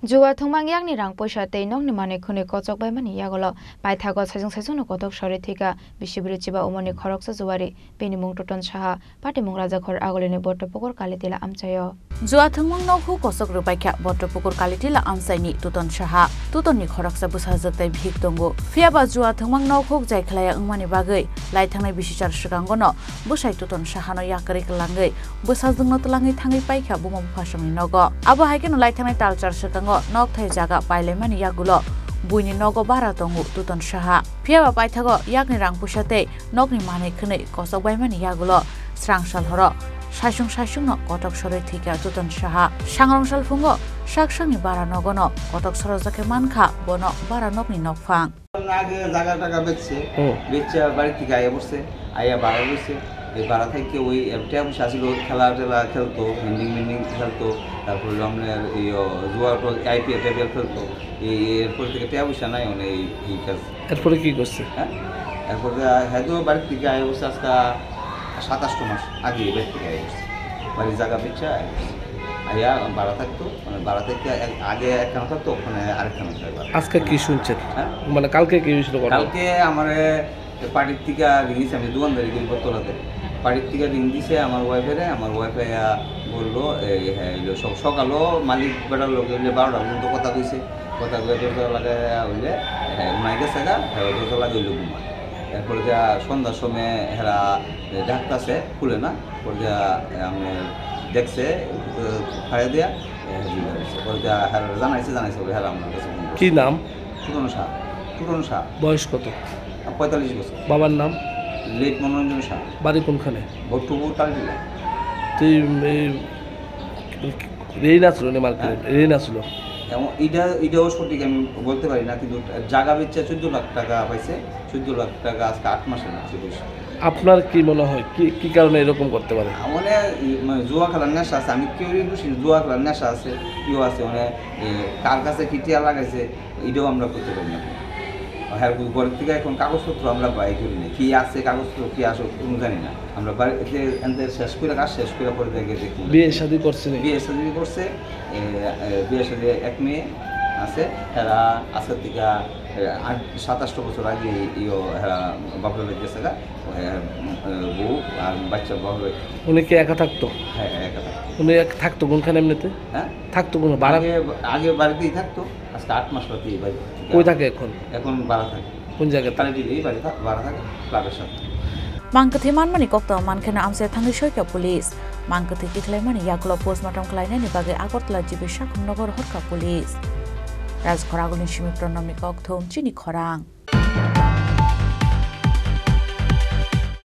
Juwa thongmang yakni rang poisa tei nokni mane khune kochok bai mani yagolo paithago sajong sajong kotok sore thika bishibri chiba umoni khoroksa juwari beni mung toton saha pati mung raja khor agolini botopokor kalitila amchayo Juwa thongmang nokhu kosok rupaikha botopokor kalitila amchaini toton saha totonni khoroksa busajak tai bhik tongo phiaba juwa thongmang nokhu jaikhlaya ungmani bagai laithangnai bisichar sigangono busai toton sahano yakari klangai busajungno tlangai thangai paikha buma phasami nogo abo haikeno laithangnai talchar sigango nok thai jaga pailemani yagulo buini nogo bara tongu tuton saha phiaba paithago yakni rang pusate nokni mane khne kosok baimani yagulo srangsal horo saisung no kotok sore thika tuton saha sangrongshal fungo saksangni bara nogono kotok sorojake mankha bono bara nokni nokfang আগে জায়গা টাকা বেচছে বাড়ি থেকে আয়া বসছে আয়া বাড়া বসছে এই বাড়া থেকে ওই ট্যাব আসছিল খেলা টেলা খেলতো মেন্ডিং খেলতো তারপর আপনার এই জুয়া আইপিএল টেবিএল খেলতো এরপর থেকে ট্যাব নাই মানে এই কাজ এরপরে কি করছে হ্যাঁ এরপরে হ্যাঁ বাড়ি থেকে আয়া বসছে আজকে 27 মাস আগে বাড়ি থেকে আয়া বসছে বাড়ির জায়গা বেচছে আয়া বসছে আয়া বাড়া থাকতো মানে বাড়া থেকে আগে একখানা থাকতো ওখানে আরেকখানা থাকতো আজকে কি শুনছেন মানে কালকে কি হয়েছিল কালকে আমার পার্টির থেকে রিং দিছে আমি দোকানদারি করি বর্তলাতে পার্টির থেকে রিং দিছে আমার ওয়াইফে বললো হ্যাঁ সকালও মালিক বেড়ার লোক হইলে 12টা পর্যন্ত কথা কইছে কথা কয়ে দরজা লাগাই হইলে উনাই গেছে গা দরজা লাগাই হইলো ঘুমায় এরপরে যা সন্ধ্যার সময় হেরা ডাকতেছে খুলে না পরে যা আমি দেখছে ফাড়ে দেয়া পরে যা হেরা জানাইছে হেরা আমার কাছে কি নাম টুটন শাহ বয়স কত 45 বছর বাবার নাম লেট মনোরঞ্জন শাহ বাড়ি কোনখানে ভট্টপুর টালটিলা তুই রেই না ছিল মার্কেট রেই না ছিল এবং এটাও সঠিক আমি বলতে পারি না কিন্তু জায়গা বেচে 14 লাখ টাকা পাইছে 14 লাখ টাকা আজকে 8 মাসের লাগছে পয়সা আপনার কি মনে হয় কি কারণে এরকম করতে পারে মানে জুয়া খেলার নেশা আছে আমি কেউ বুঝি জুয়া খেলার নেশা আছে কেউ আছে মানে কার কাছে কি টিয়া লাগাইছে এটাও আমরা করতে পারি না হ্যাঁ ঘরের থেকে এখন কাগজপত্র আমরা বাই করি না কি আছে কাগজপত্র কি আসে কোনো জানি না আমরা বাড়িতে শেষ করে পরে দেখে দেখি বিয়ে শাদী করছে বিয়ে শাদী এক মেয়ে আছে এরা আজকের থেকে 27 বছর আগে এরা বাপের বাড়ি গেছে গা বউ আর বাচ্চা বাপের উনি কি একা থাকতো হ্যাঁ একা থাকতো উনি থাকতো কোনখানে এমনিতে হ্যাঁ থাকতো কোনো ভাড়া আগে বাড়িতেই থাকতো আজকে 8 মাস বাকি বাড়ি কই থাকে এখন ভাড়া থাকে কোন জায়গায় এই বাড়ি ভাড়া থাকে ক্লাবের সাথে Mangkathe manmani kokto mankena amse thangi shoika police mangkathe kiklaimani yaklo postmortem klainani bage Agartala jibe shakhum nogor horka police Rajkhoragolin shimi pranami kokthom chini khorang